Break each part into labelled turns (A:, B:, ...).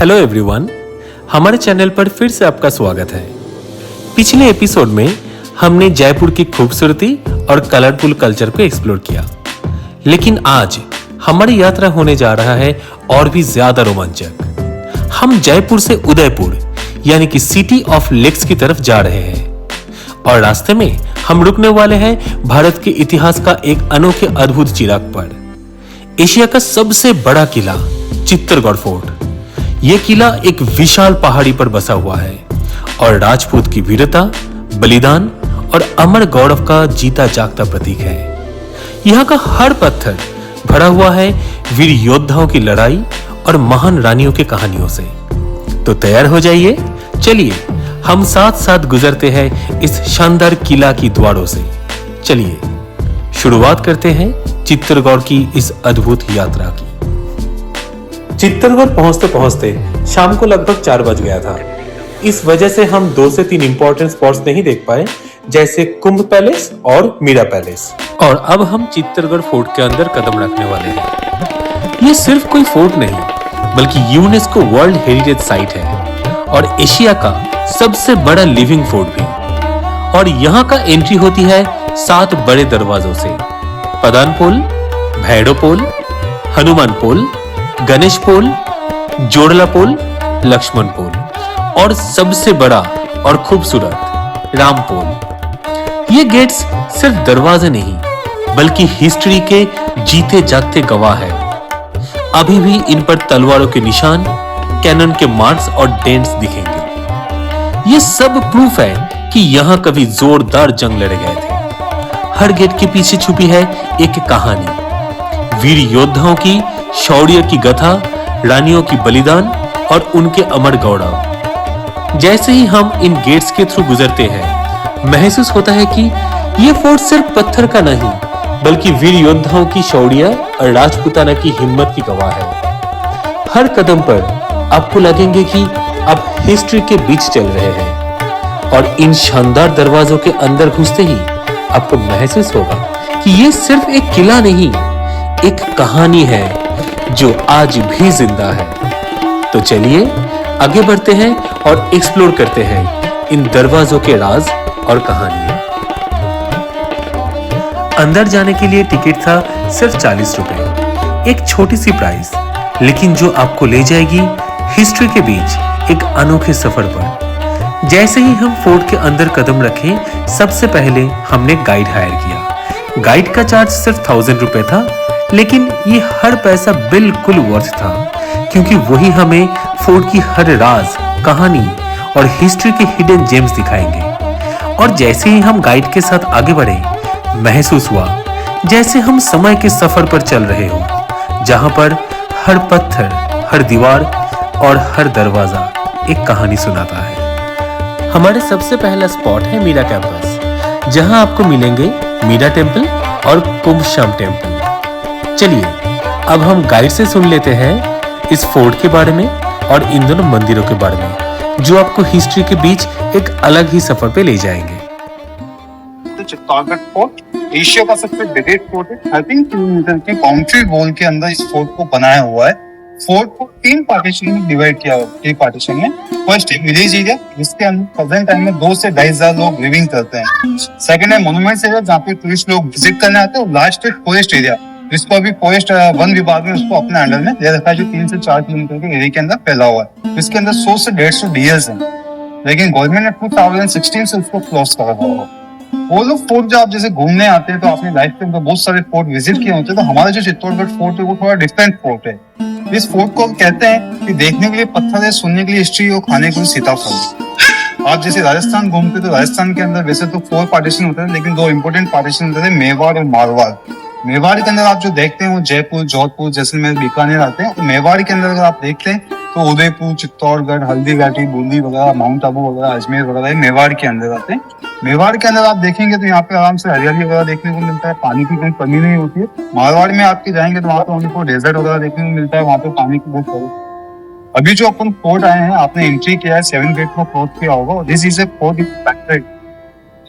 A: Hello everyone, हमारे channel पर फिर से आपका स्वागत है। पिछले एपिसोड में हमने जयपुर की खूबसूरती और कलरफुल कल्चर को एक्सप्लोर किया, लेकिन आज हमारी यात्रा होने जा रहा है और भी ज्यादा रोमांचक। हम जयपुर से उदयपुर यानी कि सिटी ऑफ लेक्स की तरफ जा रहे हैं और रास्ते में हम रुकने वाले हैं भारत के इतिहास का एक अनोखे अद्भुत चिराग पर, एशिया का सबसे बड़ा किला चित्तौड़गढ़ फोर्ट। यह किला एक विशाल पहाड़ी पर बसा हुआ है और राजपूत की वीरता, बलिदान और अमर गौरव का जीता जागता प्रतीक है। यहाँ का हर पत्थर भरा हुआ है वीर योद्धाओं की लड़ाई और महान रानियों की कहानियों से। तो तैयार हो जाइए, चलिए हम साथ साथ गुजरते हैं इस शानदार किला की द्वारों से। चलिए शुरुआत करते हैं चित्तौड़गढ़ की इस अद्भुत यात्रा की। चित्तौड़गढ़ पहुंचते पहुंचते शाम को लगभग 4 बज गया था। इस वजह से हम 2 से 3 इंपॉर्टेंट स्पॉट्स नहीं देख पाए, जैसे कुंभ पैलेस और मीरा पैलेस। और अब हम चित्तौड़गढ़ फोर्ट के अंदर कदम रखने वाले हैं। ये सिर्फ कोई फोर्ट नहीं, बल्कि यूनेस्को वर्ल्ड हेरिटेज साइट है और एशिया का सबसे बड़ा लिविंग फोर्ट भी। और यहाँ का एंट्री होती है 7 बड़े दरवाजों से: पदान पोल, भैड़ो पोल, हनुमान पोल, गणेश पोल, जोड़ला पोल, लक्ष्मण पोल और सबसे बड़ा और खूबसूरत राम पोल। ये गेट्स सिर्फ दरवाजे नहीं, बल्कि हिस्ट्री के जीते जागते गवाह है। अभी भी इन पर तलवारों के निशान, कैनन के मार्क्स और डेंट्स दिखेंगे। ये सब प्रूफ है कि यहाँ कभी जोरदार जंग लड़े गए थे। हर गेट के पीछे छुपी है एक कहानी, वीर योद्धाओं की शौर्य की गाथा, रानियों की बलिदान और उनके अमर गौरव। जैसे ही हम इन गेट्स के थ्रू गुजरते हैं, महसूस होता है कि ये फोर्ट सिर्फ पत्थर का नहीं, बल्कि वीर योद्धाओं की शौर्य और राजपूताना की हिम्मत की गवाह है। हर कदम पर आपको लगेंगे कि आप हिस्ट्री के बीच चल रहे हैं और इन शानदार दरवाजों के अंदर घुसते ही आपको महसूस होगा कि ये सिर्फ एक किला नहीं, एक कहानी है जो आज भी जिंदा है। तो चलिए आगे बढ़ते हैं और एक्सप्लोर करते हैं इन दरवाजों के राज और कहानियां। अंदर जाने के लिए टिकट था सिर्फ 40 रुपए, एक छोटी सी प्राइस, लेकिन जो आपको ले जाएगी हिस्ट्री के बीच एक अनोखे सफर पर। जैसे ही हम फोर्ट के अंदर कदम रखे, सबसे पहले हमने गाइड हायर किया। गाइड का चार्ज सिर्फ 1000 रुपए था, लेकिन ये हर पैसा बिल्कुल वर्थ था, क्योंकि वही हमें फोर्ट की हर राज, कहानी और हिस्ट्री के हिडन जेम्स दिखाएंगे। और जैसे ही हम गाइड के साथ आगे बढ़े, महसूस हुआ जैसे हम समय के सफर पर चल रहे हो, जहां पर हर पत्थर, हर दीवार और हर दरवाजा एक कहानी सुनाता है। हमारे सबसे पहला स्पॉट है मीरा कैंपस, जहां आपको मिलेंगे मीरा टेम्पल और कुंभश्याम टेम्पल। चलिए अब हम गाइड से सुन लेते हैं इस फोर्ट के बारे में और इन दोनों मंदिरों के बारे में, जो आपको हिस्ट्री के बीच एक अलग ही सफर पे ले जाएंगे।
B: तो चित्तौड़गढ़ फोर्ट एशिया का सबसे बिगेस्ट फोर्ट है। 13 किलोमीटर के बाउंड्री वॉल के अंदर इस फोर्ट को बनाया हुआ है। फोर्ट को 3 पार्टीशन में डिवाइड किया हुआ है। 3 पार्टीशन में फर्स्ट है विलेज एरिया, जिसके अंदर प्रेजेंट टाइम में 2 से 2,500 लोग लिविंग करते हैं। सेकंड है मोन्यूमेंट्स एरिया, जहाँ पे टूरिस्ट लोग विजिट करने आते हैं। और लास्ट है फॉरेस्ट एरिया, जिसको अभी फॉरेस्ट वन विभाग में उसको अपने अंडर में ले रखा है, जो 3 से 4 किलोमीटर के एरिया के अंदर फैला हुआ है। इसके अंदर 100 से 150 डीएल्स हैं, लेकिन गवर्नमेंट ने 2016 से उसको क्लोज कर रखा हुआ। वो लोग फोर्ट जो आप जैसे घूमने आते हैं, तो आपने लाइफ में बहुत सारे फोर्ट विजिट किए होते हैं, तो हमारा जो चित्तौड़गढ़ फोर्ट है वो थोड़ा डिफरेंट फोर्ट है। इस फोर्ट को कहते हैं कि देखने के लिए पत्थर है, सुनने के लिए हिस्ट्री और खाने के लिए सीताफल। आप जैसे राजस्थान घूमते तो राजस्थान के अंदर वैसे तो 4 पार्टीशन होते हैं, लेकिन 2 इंपोर्टेंट पार्टीशन होते हैं, मेवाड़ और मारवाड़। मेवाड़ के अंदर आप जो देखते हैं वो जयपुर, जोधपुर, जैसलमेर, बीकानेर आते हैं। मेवाड़ के अंदर अगर आप देखते हैं तो उदयपुर, चित्तौड़गढ़, हल्दीघाटी, बूंदी वगैरह, माउंट आबू वगैरह, अजमेर वगैरह मेवाड़ के अंदर आते हैं। मेवाड़ के अंदर आप देखेंगे तो यहाँ पे आराम से हरियाली वगैरह देखने को मिलता है, पानी की कोई कमी नहीं होती है। मारवाड़ में आपके जाएंगे तो वहाँ पे उनको डेजर्ट वगैरह देखने को मिलता है, वहाँ पे पानी की बहुत कमी। अभी जो अपन फोर्ट आए हैं, आपने एंट्री किया है 7 गेट को क्रॉस किया होगा। This is a fort in factory.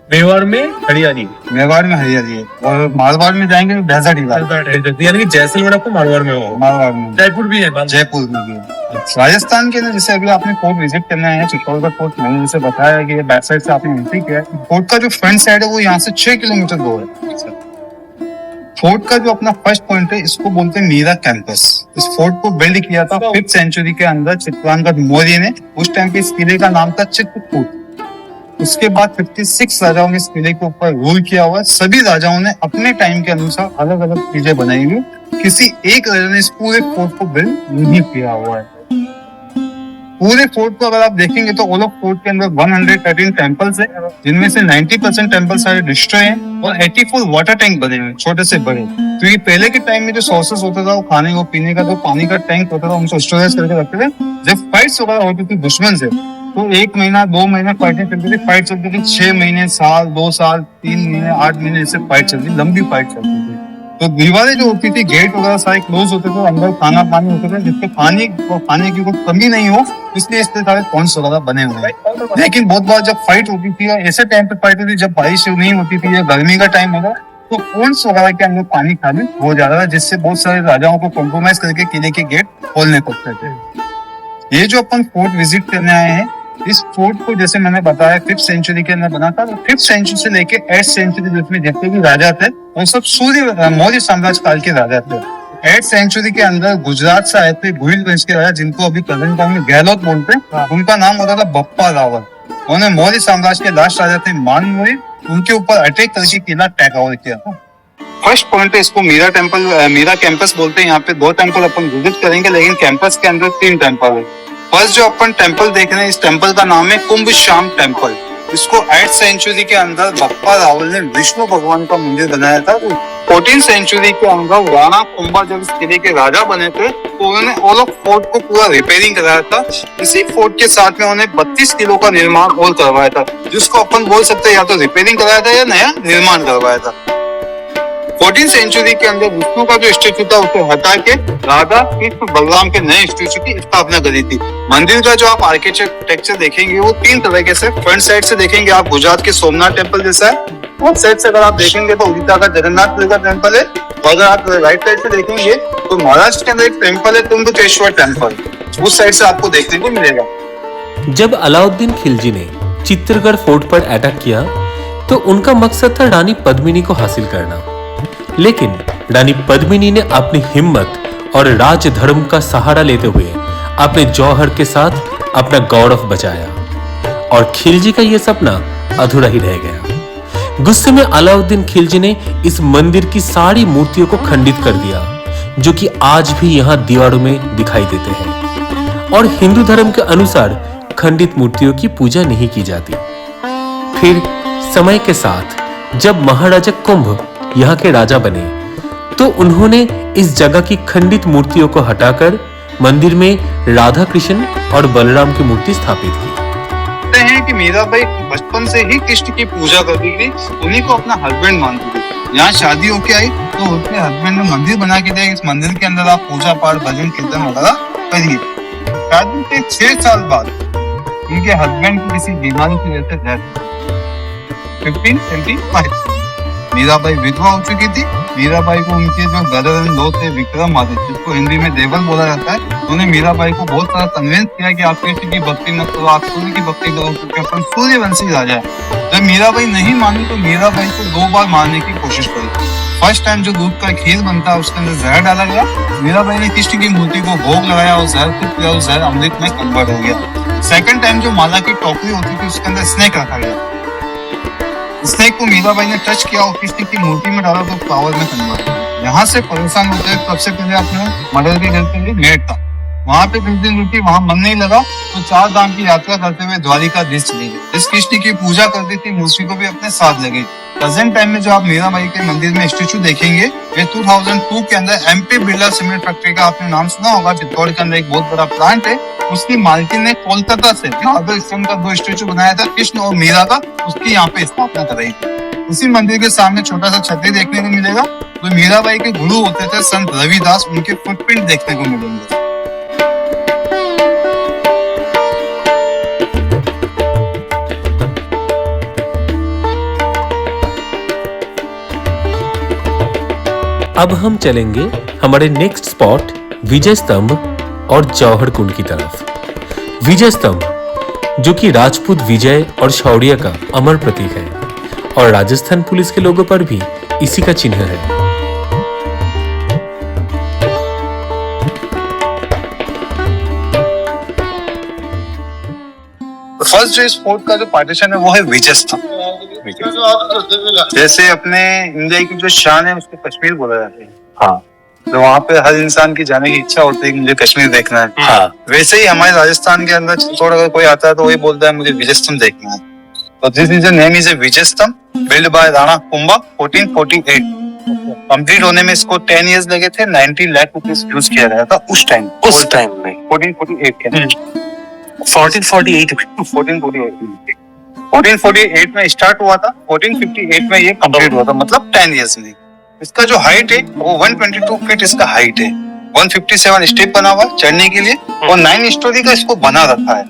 A: Mewar में हरियाली,
B: मेवाड़ में हरियाली है, और मारवाड़ में जाएंगे तो डेजर्ट ही,
A: यानी कि जैसलमेर आपको मारवाड़ में हो,
B: मारवाड़ में।
A: जयपुर भी है,
B: जयपुर में भी है। राजस्थान के अंदर जैसे अभी आपने फोर्ट विजिट करना है, चित्तौड़गढ़ फोर्ट, मैंने जैसे बताया कि ये बैक साइड से आपने एंट्री किया है। फोर्ट का जो फ्रंट साइड है वो यहाँ से 6 किलोमीटर दूर है। फोर्ट का जो अपना फर्स्ट पॉइंट है इसको बोलते हैं मीरा कैंपस। इस फोर्ट को बिल्ड किया था 5th सेंचुरी के अंदर चित्रांगद मौर्य ने। उस टाइम पे इस किले का नाम था चित्रकूट। उसके बाद 56 राजाओं ने इस किले के ऊपर रूल किया हुआ है। सभी राजाओं ने अपने टाइम के अनुसार अलग अलग चीजें बनाई हुई, किसी एक राजा ने इस पूरे फोर्ट को बिल्ड नहीं किया हुआ है। पूरे फोर्ट को अगर आप देखेंगे तो ऑल ऑफ फोर्ट के अंदर 113 टेम्पल्स है, जिनमें से 90% टेम्पल सारे डिस्ट्रॉय हैं और 84 वाटर टैंक बने हुए, छोटे से बड़े। क्योंकि पहले के टाइम में जो सोर्सेस होता था वो खाने को पीने का, जो पानी का टैंक होता था उनको स्टोरेज करके रखते थे। जब फाइट्स वगैरह होती थी दुश्मन से तो 1 महीना 2 महीने फाइटिंग चलती थी। फाइट चलती थी 6 महीने, साल, 2 साल, 3 महीने, 8 महीने ऐसे फाइट चलती, लंबी फाइट चलती थी। तो दीवारें जो होती थी, गेट वगैरह सारे क्लोज होते थे, अंदर खाना पानी होते थे, जिससे खाने की कोई कमी नहीं हो, इसलिए इसके सारे पॉइंट्स वगैरह बने हुए हैं। लेकिन बहुत बार जब फाइट होती थी या ऐसे टाइम पे फाइट होती थी जब बारिश नहीं होती थी या गर्मी का टाइम होता तो पॉइंट्स वगैरह के अंदर पानी खाली हो जाता था, जिससे बहुत सारे राजाओं को कॉम्प्रोमाइज करके किले के गेट खोलने पड़ते थे। ये जो अपन फोर्ट विजिट करने आए हैं, इस फोर्ट को जैसे मैंने बताया 5th सेंचुरी के अंदर बना था। 5th सेंचुरी से लेके 8th सेंचुरी जिसमें जितने भी राजा थे वो सब सूर्य मौर्य साम्राज्य काल के राजा थे। 8th सेंचुरी के अंदर गुजरात से आए थे भुइल वंश के राजा, जिनको अभी प्रेजेंट टाइम में गहलोत बोलते हैं। उनका नाम होता था बप्पा रावल। उन्होंने मौर्य साम्राज्य के लास्ट राजा थे मान मौर्य, उनके ऊपर अटैक करके किला टेक ओवर किया था। फर्स्ट पॉइंट है, इसको मीरा टेम्पल, मीरा कैंपस बोलते हैं। यहाँ पे 2 टेम्पल अपन विजिट करेंगे, लेकिन कैंपस के अंदर 3 टेम्पल है। फर्स्ट जो अपन टेम्पल देख रहे हैं, इस टेम्पल का नाम है कुंभ श्याम टेम्पल। इसको 8th सेंचुरी के अंदर बप्पा रावल ने विष्णु भगवान का मंदिर बनाया था। 14th सेंचुरी के अंदर राणा कुंभा जब इस किले के राजा बने थे तो उन्होंने ऑल ऑफ फोर्ट को पूरा रिपेयरिंग कराया था। इसी फोर्ट के साथ में उन्होंने 32 किलो का निर्माण और करवाया था, जिसको अपन बोल सकते हैं या तो रिपेयरिंग कराया था या नया निर्माण करवाया था। 14th सेंचुरी के अंदर विष्णु का जो स्टेचू था उसे हटा के राधा कृष्ण बलराम के नए स्टेचू की स्थापना करी थी। मंदिर का जो आप आर्किटेक्चर देखेंगे वो 3 तरीके से, फ्रंट साइड से देखेंगे आप गुजरात के सोमनाथ टेम्पल जैसा है, और साइड से अगर आप देखेंगे तो उड़ीसा का जगन्नाथ का टेम्पल है, और अगर आप राइट साइड से देखेंगे तो महाराष्ट्र के अंदर एक टेम्पल है त्र्यंबकेश्वर टेम्पल, उस साइड से आपको देखने को मिलेगा।
A: जब अलाउद्दीन खिलजी ने चित्तौड़गढ़ फोर्ट पर अटैक किया तो उनका मकसद था रानी पद्मिनी को हासिल करना, लेकिन रानी पद्मिनी ने अपनी हिम्मत और राजधर्म का सहारा लेते हुए अपने जौहर के साथ अपना गौरव बचाया और खिलजी का यह सपना अधूरा ही रह गया। गुस्से में अलाउद्दीन खिलजी ने इस मंदिर की सारी मूर्तियों को खंडित कर दिया, जो कि आज भी यहाँ दीवारों में दिखाई देते हैं, और हिंदू धर्म के अनुसार खंडित मूर्तियों की पूजा नहीं की जाती। फिर समय के साथ जब महाराजा कुंभ यहाँ के राजा बने तो उन्होंने इस जगह की खंडित मूर्तियों को हटाकर मंदिर में राधा कृष्ण और बलराम की मूर्ति स्थापित की।
B: कहते हैं कि मीराबाई बचपन से ही कृष्ण की पूजा करती थी, उन्हीं को अपना हस्बैंड मानती थी। यहाँ शादी होके आई तो उसके हस्बैंड ने मंदिर बना के दिया, इस मंदिर के अंदर आप पूजा पाठ भजन कीर्तन वगैरह करिए। शादी के 6 साल बाद उनके हस्बैंड की किसी बीमारी की वजह से डेथ 1525। मीराबाई विधवा हो चुकी थी। मीराबाई को उनके जो ब्रदर इन लॉ थे विक्रमादित्य, जिसको हिंदी में देवल बोला जाता है, उन्होंने मीराबाई को बहुत सारा कन्विंस किया कि आप कृष्ण की भक्ति न करो, आप सूर्य की भक्ति करो, क्योंकि अपन सूर्यवंशी राजा है। जब मीराबाई नहीं मानी तो मीराबाई को 2 बार मारने की कोशिश करी। फर्स्ट टाइम जो दूध का खीर बनता है उसके अंदर जहर डाला गया, मीराबाई ने कृष्ण की मूर्ति को भोग लगाया और जहर को पिया, जहर अमृत में कन्वर्ट हो गया। सेकंड टाइम जो माला की टोकरी होती थी उसके अंदर स्नेक रखा गया, स्नेक को मीराबाई ने टच किया और कृष्ण की मूर्ति में डाला तो फ्लावर में कन्वर्ट हुआ। यहाँ से परेशान होते हैं, सबसे पहले अपने मदर के घर के लिए मेट था, वहां पे कुछ दिन रुकी, वहां मन नहीं लगा तो 4 धाम की यात्रा करते हुए द्वारिकाधीश चली गई। इस कृष्ण की पूजा करती थी, मूर्ति को भी अपने साथ ले गई। प्रेजेंट टाइम में जो आप मीराबाई के मंदिर में स्टेचू देखेंगे, ये 2002 के अंदर एमपी बिरला सीमेंट फैक्ट्री का आपने नाम सुना होगा, चित्तौड़ के अंदर एक बहुत बड़ा प्लांट है, उसकी मालकिन ने कोलकाता से मार्बल स्टोन का 2 स्टेचू बनाया था कृष्ण और मीरा का, उसकी यहाँ पे स्थापना कराई थी। उसी मंदिर के सामने छोटा सा छतरी देखने को मिलेगा, तो मीराबाई के गुरु होते थे संत रविदास, उनके फुटप्रिंट देखने को मिलेंगे।
A: अब हम चलेंगे हमारे नेक्स्ट स्पॉट विजय स्तंभ और जौहर कुंड की तरफ। विजय स्तंभ, जो कि राजपूत विजय और शौर्य का अमर प्रतीक है, और राजस्थान पुलिस के लोगों पर भी इसी का चिन्ह है।
B: फर्स्ट जो इस फोर्ट का जो पार्टीशन है वो है विजय स्तंभ। जैसे अपने इंडिया की जो शान है उसको कश्मीर बोला जाता है। हाँ, तो वहाँ पे हर इंसान की जाने की इच्छा होती है कि मुझे कश्मीर देखना है। हाँ, वैसे ही हमारे राजस्थान के अंदर चित्तौड़ अगर कोई आता है तो वही बोलता है मुझे विजय स्तंभ देखना है। तो this is the name is a Vijay Stambh, build by Rana Kumbha 1448। Complete होने में इसको 10 इयर्स लगे थे। 90 लाख रुपीस यूज किया गया था उस टाइम में 1448 के 1448 में स्टार्ट हुआ था। 1458 में ये कंप्लीट हुआ था, मतलब 10 इयर्स में। इसका जो हाइट है वो 122 फीट इसका हाइट है। 157 स्टेप बना हुआ चढ़ने के लिए और 9 स्टोरी का इसको बना रखा है।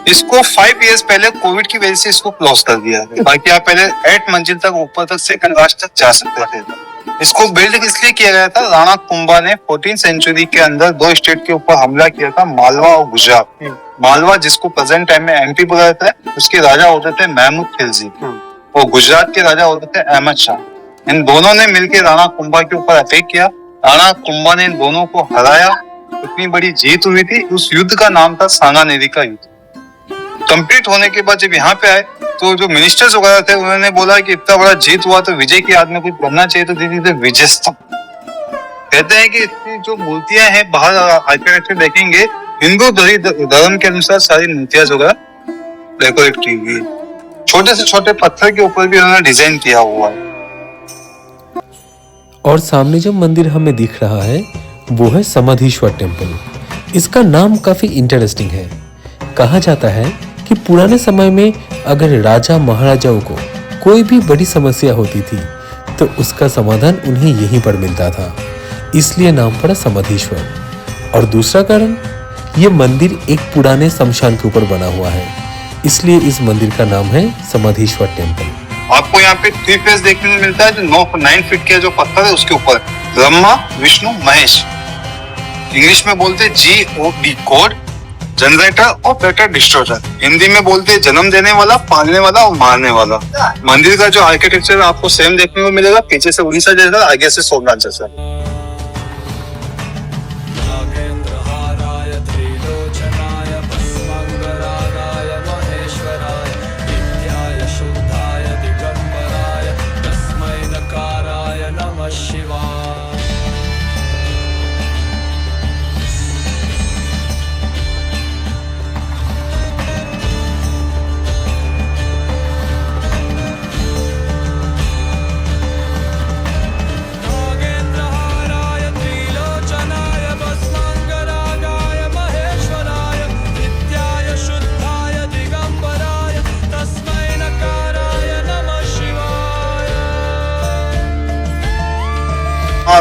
B: इसको 5 इयर्स पहले कोविड की वजह से इसको क्लोज कर दिया है। बाकी आप पहले 8 मंजिल तक ऊपर तक सेकंड लास्ट तक जा सकते थे। इसको बिल्ड किस लिए किया गया था? राणा कुंभा ने 14th सेंचुरी के अंदर 2 स्टेट के ऊपर हमला किया था, मालवा और गुजरात। मालवा, जिसको प्रेजेंट टाइम में एमपी बोला जाता है, उसके राजा होते थे महमूद खिलजी और गुजरात के राजा होते थे अहमद शाह। इन दोनों ने मिलकर राणा कुंभा के ऊपर अटैक किया। राणा कुंभा ने इन दोनों को हराया। इतनी बड़ी जीत हुई थी। उस युद्ध का नाम था सांगानेरी का युद्ध। कंप्लीट होने के बाद जब यहाँ पे आए तो जो मिनिस्टर्स वगैरह थे उन्होंने बोला कि इतना बड़ा जीत हुआ तो विजय की याद में कुछ बनना चाहिए, तो दीदी विजय स्तंभ। कहते हैं कि इसकी जो मूर्तियां हैं बाहर आर्किटेक्चर देखेंगे, हिंदू धर्म के अनुसार सारी मूर्तियां जो है डेकोरेट की हुई है। छोटे से छोटे पत्थर के ऊपर भी उन्होंने डिजाइन किया हुआ है।
A: और सामने जो मंदिर हमें दिख रहा है वो है समाधीश्वर टेम्पल। इसका नाम काफी इंटरेस्टिंग है। कहा जाता है कि पुराने समय में अगर राजा महाराजाओं को कोई भी बड़ी समस्या होती थी तो उसका समाधान उन्हें यहीं पर मिलता था, इसलिए नाम पड़ा समाधीश्वर। और दूसरा कारण, ये मंदिर एक पुराने शमशान के ऊपर बना हुआ है, इसलिए इस मंदिर का नाम है समाधीश्वर टेम्पल।
B: आपको यहाँ पे 3 फेस देखने को मिलता है, जो 9 फीट के जो पत्थर है उसके ऊपर ब्रह्मा, विष्णु, महेश। इंग्लिश में बोलते GOD, God, generator, operator, destroyer. Hindi में बोलते जन्म देने वाला, पालने वाला और मारने वाला। मंदिर का जो आर्किटेक्चर आपको सेम देखने को मिलेगा, पीछे से उड़ीसा जैसा, आगे से सोमनाथ जैसा।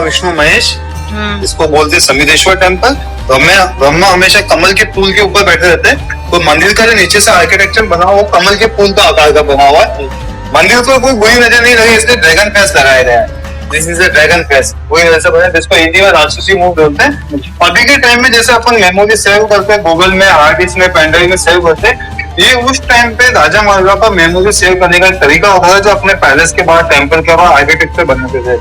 B: विष्णु, महेश, इसको बोलते समिधेश्वर टेम्पल। ब्रह्मा हमेशा कमल के फूल के ऊपर बैठे रहते हैं। तो मंदिर का जो नीचे से आर्किटेक्चर बना हुआ कमल के फूल का आकार का बना हुआ है। मंदिर को कोई बुरी नजर नहीं लगी, इसलिए ड्रैगन फेस लगाया गया है। This is a dragon face, वही वजह से बना, जिसको हिंदी में राक्षसी मुंह बोलते हैं। अभी के टाइम में जैसे अपन मेमोरी सेव करते हैं गूगल में, हार्ड डिस्क में, पेन ड्राइव में सेव करते हैं, ये उस टाइम पे राजा महाराजा का मेमोरी सेव करने का तरीका होता था, जो अपने पैलेस के बाहर, टेम्पल के बाहर आर्किटेक्चर बनाते थे।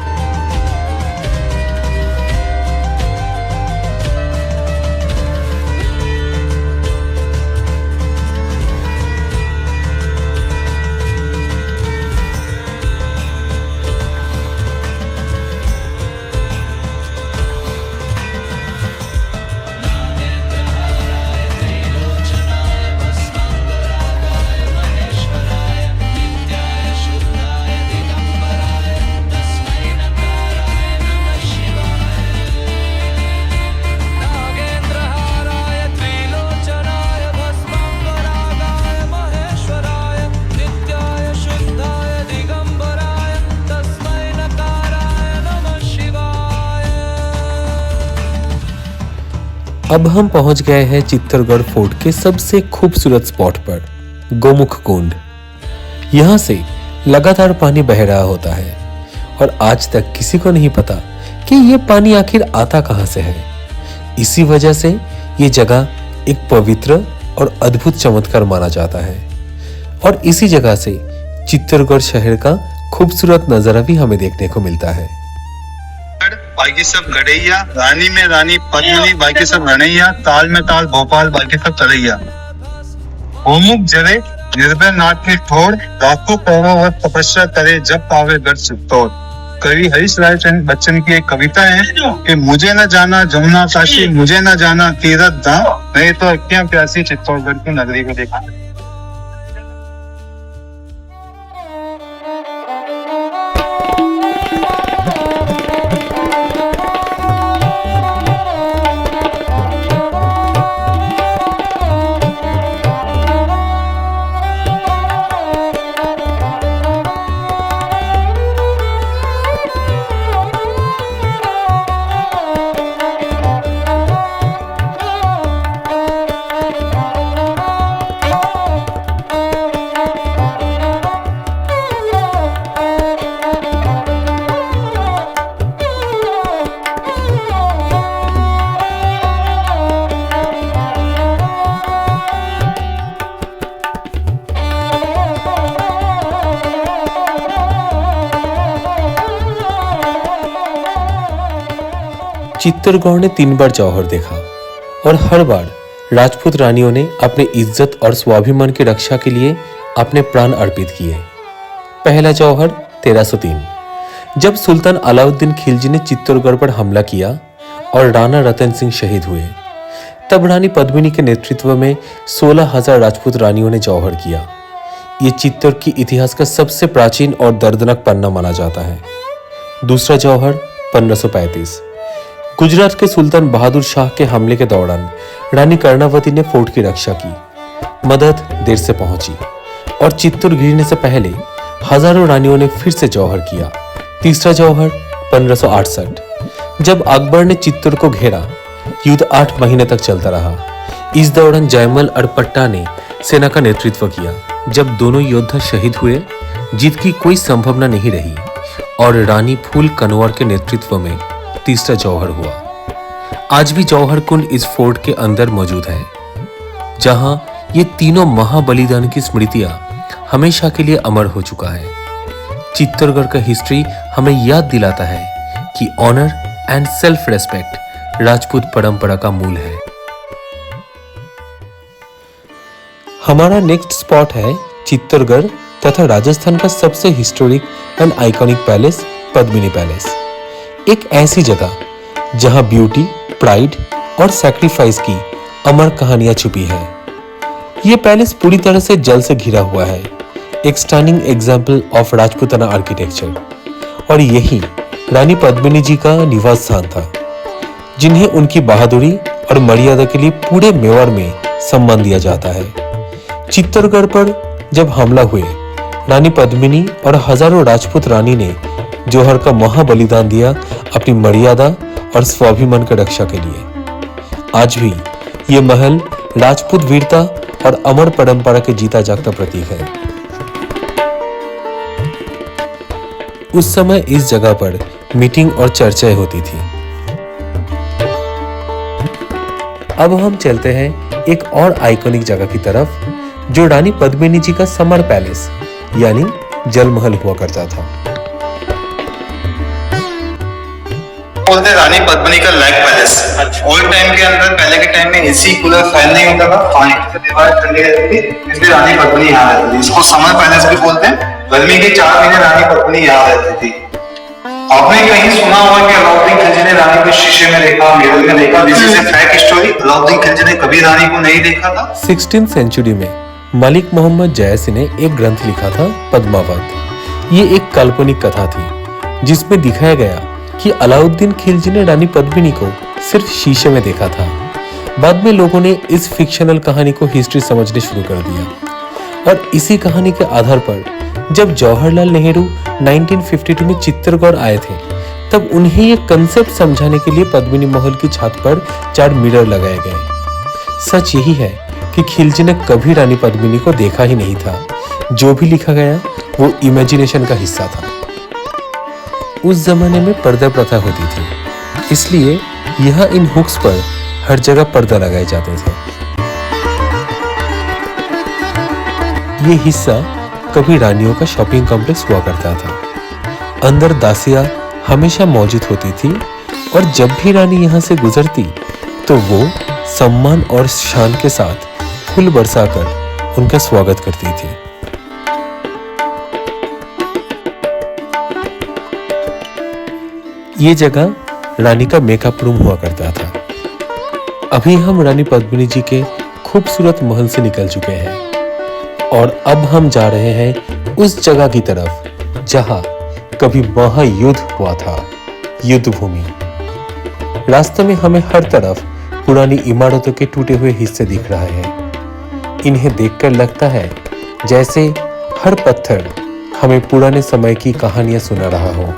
A: अब हम पहुंच गए हैं चित्तौड़गढ़ फोर्ट के सबसे खूबसूरत स्पॉट पर, गोमुख कुंड। यहाँ से लगातार पानी बह रहा होता है और आज तक किसी को नहीं पता कि ये पानी आखिर आता कहाँ से है। इसी वजह से ये जगह एक पवित्र और अद्भुत चमत्कार माना जाता है और इसी जगह से चित्तौड़गढ़ शहर का खूबसूरत नजारा भी हमें देखने को मिलता है।
B: बाकी सब गड़ैया, रानी में रानी पद्मिनी, बाकी सब रणैया, ताल में ताल भोपाल, बाकी सब तरैया। गोमुख जरे निर्भय नाथ के ठोर, लाखों कौरों वह तपस्या करे जब पावे गढ़ चित्तौड़। कवि हरीश राय बच्चन की एक कविता है कि मुझे न जाना जमुना काशी, मुझे न जाना तीरथ धाम, नहीं तो अक्कियां प्यासी चित्तौड़गढ़ की नगरी को देखा।
A: चित्तौड़गढ़ ने 3 बार जौहर देखा और हर बार राजपूत रानियों ने अपने इज्जत और स्वाभिमान की रक्षा के लिए अपने प्राण अर्पित किए। पहला जौहर 1303, जब सुल्तान अलाउद्दीन खिलजी ने चित्तौड़गढ़ पर हमला किया और राणा रतन सिंह शहीद हुए, तब रानी पद्मिनी के नेतृत्व में 16,000 राजपूत रानियों ने जौहर किया। ये चित्तौड़ की इतिहास का सबसे प्राचीन और दर्दनाक पन्ना माना जाता है। दूसरा जौहर 1535, गुजरात के सुल्तान बहादुर शाह के हमले के दौरान रानी कर्णावती ने फोर्ट की रक्षा की। मदद देर से पहुंची और चित्तौड़ घिरने से पहले हजारों रानियों ने फिर से जौहर किया। तीसरा जौहर 1568, जब अकबर ने चित्तौड़ को घेरा। युद्ध 8 महीने तक चलता रहा। इस दौरान जयमल और पट्टा ने सेना का नेतृत्व किया। जब दोनों योद्धा शहीद हुए, जीत की कोई संभावना नहीं रही और रानी फूल कनवार के नेतृत्व में तीसरा जौहर हुआ। आज भी जौहर कुंड इस फोर्ट के अंदर मौजूद है, जहां ये तीनों महाबलिदान की स्मृतियां हमेशा के लिए अमर हो चुका है। चित्तौड़गढ़ का हिस्ट्री हमें याद दिलाता है कि honour and self respect Rajput परंपरा का मूल है। हमारा नेक्स्ट स्पॉट है चित्तौड़गढ़ तथा राजस्थान का सबसे historic and iconic palace Padmini palace. एक ऐसी जगह जहां ब्यूटी, प्राइड और सैक्रिफाइस की अमर कहानियां छुपी है। यह पैलेस पूरी तरह से जल से घिरा हुआ है, एक stunning example of Rajputana architecture. और यही रानी पद्मिनी जी का निवास स्थान था, जिन्हें उनकी बहादुरी और मर्यादा के लिए पूरे मेवाड़ में सम्मान दिया जाता है। चित्तौड़गढ़ पर जब हमला हुए, रानी पद्मिनी और हजारों राजपूत रानी ने जौहर का महाबलिदान दिया अपनी मर्यादा और स्वाभिमान की रक्षा के लिए। आज भी ये महल राजपूत वीरता और अमर परंपरा के जीता जागता प्रतीक है। उस समय इस जगह पर मीटिंग और चर्चाएं होती थी। अब हम चलते हैं एक और आइकॉनिक जगह की तरफ, जो रानी पद्मिनी जी का समर पैलेस यानी जल महल हुआ करता था।
B: बोलते हैं रानी पद्मिनी का लैक पैलेस। ओल्ड टाइम के अंदर, पहले के टाइम में एसी कूलर फैन नहीं होता था, पानी की दीवार ठंडी रहती थी, इसलिए रानी पद्मिनी यहाँ रहती थी। इसको समर पैलेस भी बोलते हैं। गर्मी के 4 महीने रानी पद्मिनी यहाँ रहती थी। आपने कहीं सुना होगा कि अलाउद्दीन खिलजी ने रानी को शीशे में देखा, मिरर में देखा। This is a fact story. Alauddin Khilji ने कभी रानी को नहीं देखा था।
A: 16th सेंचुरी में मलिक मोहम्मद जयसी ने एक ग्रंथ लिखा था, पद्मावत। ये एक काल्पनिक कथा थी जिसमें दिखाया गया कि अलाउद्दीन खिलजी ने रानी पद्मिनी को सिर्फ शीशे में देखा था। बाद में लोगों ने इस फिक्शनल कहानी को हिस्ट्री समझने शुरू कर दिया और इसी कहानी के आधार पर जब जवाहरलाल नेहरू 1952 में चित्तौड़गढ़ आए थे, तब उन्हें ये कंसेप्ट समझाने के लिए पद्मिनी महल की छत पर 4 मिरर लगाए गए। सच यही है कि खिलजी ने कभी रानी पद्मिनी को देखा ही नहीं था। जो भी लिखा गया वो इमेजिनेशन का हिस्सा था। उस जमाने में पर्दा प्रथा होती थी, इसलिए यहाँ इन हुक्स पर हर जगह पर्दा लगाए जाते थे। ये हिस्सा कभी रानियों का शॉपिंग कॉम्प्लेक्स हुआ करता था। अंदर दासियां हमेशा मौजूद होती थी और जब भी रानी यहाँ से गुजरती तो वो सम्मान और शान के साथ फूल बरसाकर उनका स्वागत करती थी। ये जगह रानी का मेकअप रूम हुआ करता था। अभी हम रानी पद्मिनी जी के खूबसूरत महल से निकल चुके हैं और अब हम जा रहे हैं उस जगह की तरफ जहां कभी महायुद्ध हुआ था, युद्ध भूमि। रास्ते में हमें हर तरफ पुरानी इमारतों के टूटे हुए हिस्से दिख रहे हैं। इन्हें देखकर लगता है जैसे हर पत्थर हमें पुराने समय की कहानियां सुना रहा हो।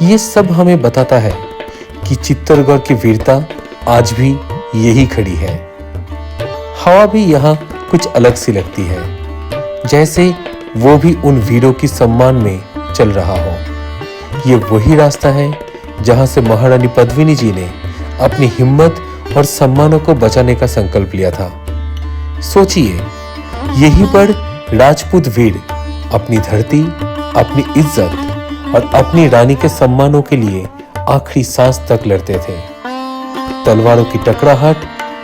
A: ये सब हमें बताता है कि चित्तौड़गढ़ की वीरता आज भी यही खड़ी है। हवा भी यहाँ कुछ अलग सी लगती है, जैसे वो भी उन वीरों की सम्मान में चल रहा हो। ये वही रास्ता है जहां से महारानी पद्मिनी जी ने अपनी हिम्मत और सम्मानों को बचाने का संकल्प लिया था। सोचिए, यहीं पर राजपूत वीर अपनी धरती, अपनी इज्जत और अपनी रानी के सम्मानों के लिए आखिरी सांस तक लड़ते थे। तलवारों की टकराहट,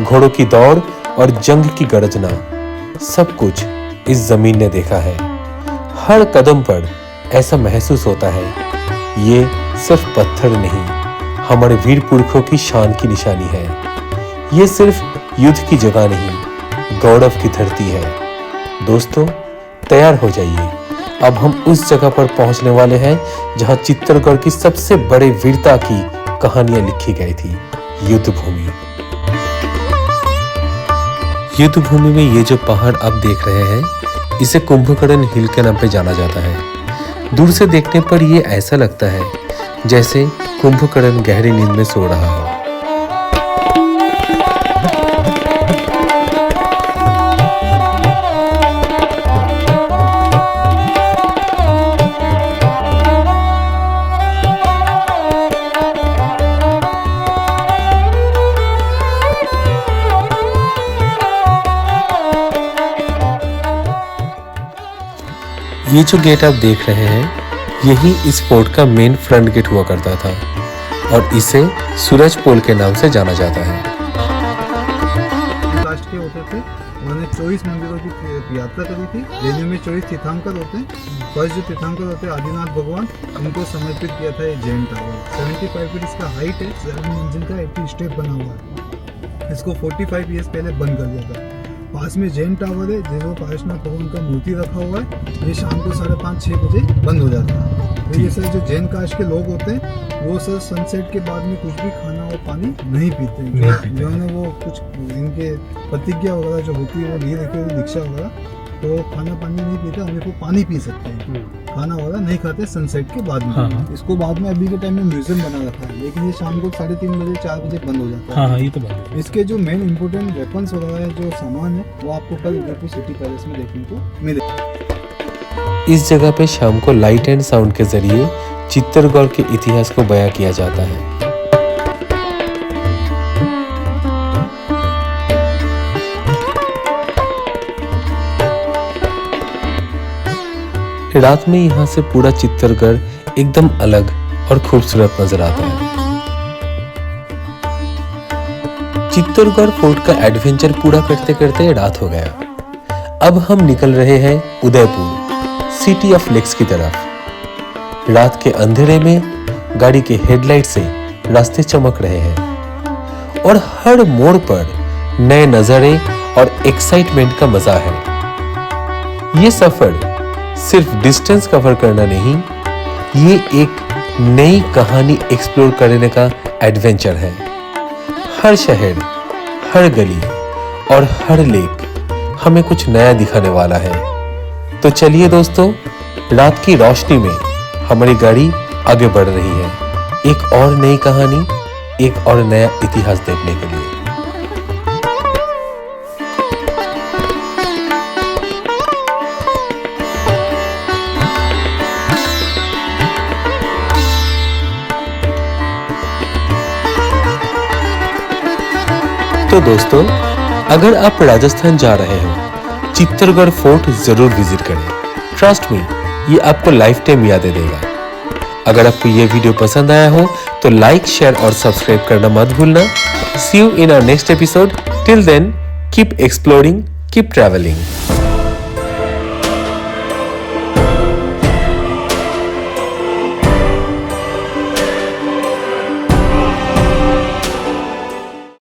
A: घोड़ों की दौड़ और जंग की गर्जना, सब कुछ इस जमीन ने देखा है। हर कदम पर ऐसा महसूस होता है ये सिर्फ पत्थर नहीं, हमारे वीर पुरखों की शान की निशानी है। ये सिर्फ युद्ध की जगह नहीं, गौरव की धरती है। दोस्तों, तैयार हो जाइए, अब हम उस जगह पर पहुंचने वाले हैं जहां चित्तौड़गढ़ की सबसे बड़े वीरता की कहानियां लिखी गई थी, युद्ध भूमि। युद्ध भूमि में ये जो पहाड़ आप देख रहे हैं, इसे कुंभकर्ण हिल के नाम पे जाना जाता है। दूर से देखने पर ये ऐसा लगता है जैसे कुंभकर्ण गहरी नींद में सो रहा हो। ये जो गेट आप देख रहे हैं, यही इस फोर्ट का मेन फ्रंट गेट हुआ करता था और इसे सूरज पोल के नाम से जाना जाता है।
C: कास्ट के होते थे, उन्होंने 24 मंदिरों की यात्रा करी थी। जैन में 24 तीर्थंकर होते हैं। फर्स्ट जो तीर्थंकर होते हैं आदिनाथ भगवान, उनको समर्पित किया था ये जैन टावर। 75 फीट इसका हाइट है, 7 मंजिल का 80 स्टेप बना हुआ है। इसको 45 ईयर्स पहले बंद कर दिया था। पास में जैन टावर है, जिसमें पार्श्वनाथ भगवान का मूर्ति रखा हुआ है। ये शाम को 5:30-6 बजे बंद हो जाता है। तो ये सर जो जैन कास्ट के लोग होते हैं, वो सर सनसेट के बाद में कुछ भी खाना और पानी नहीं पीते हैं। जो है वो कुछ इनके प्रतिज्ञा वगैरह जो होती है वो नहीं रखे हुए, दीक्षा वगैरह, तो खाना पानी नहीं पीते, हमें वो पानी पी सकते हैं। खाना वगैरह नहीं खाते सनसेट के बाद में।
D: हाँ।
C: इसको बाद में अभी के टाइम में म्यूजियम बना रखा है, लेकिन ये शाम को 3:30 बजे 4 बजे बंद हो जाता है।
D: हाँ, ये तो बात है।
C: इसके जो मेन इंपोर्टेंट वेपन्स वगैरह है, जो सामान है, वो आपको कल उदयपुर सिटी पैलेस में देखने को मिले।
A: इस जगह पे शाम को लाइट एंड साउंड के जरिए चित्तौड़गढ़ के इतिहास को बयां किया जाता है। रात में यहाँ से पूरा चित्तौड़गढ़ एकदम अलग और खूबसूरत नजर आता है। चित्तौड़गढ़ फोर्ट का एडवेंचर पूरा करते करते रात हो गया। अब हम निकल रहे हैं उदयपुर, सिटी ऑफ लेक्स की तरफ। रात के अंधेरे में गाड़ी के हेडलाइट से रास्ते चमक रहे हैं और हर मोड़ पर नए नजारे और एक्साइटमेंट का मजा है। ये सफर सिर्फ डिस्टेंस कवर करना नहीं, ये एक नई कहानी एक्सप्लोर करने का एडवेंचर है। हर शहर, हर गली और हर लेक हमें कुछ नया दिखाने वाला है। तो चलिए दोस्तों, रात की रोशनी में हमारी गाड़ी आगे बढ़ रही है एक और नई कहानी, एक और नया इतिहास देखने के लिए। तो दोस्तों, अगर आप राजस्थान जा रहे हो, चित्तौड़गढ़ फोर्ट जरूर विजिट करें। ट्रस्ट मी, ये आपको लाइफ टाइम यादें देगा। अगर आपको ये वीडियो पसंद आया हो तो लाइक, शेयर और सब्सक्राइब करना मत भूलना। See you in our next episode. Till then, keep exploring, keep traveling.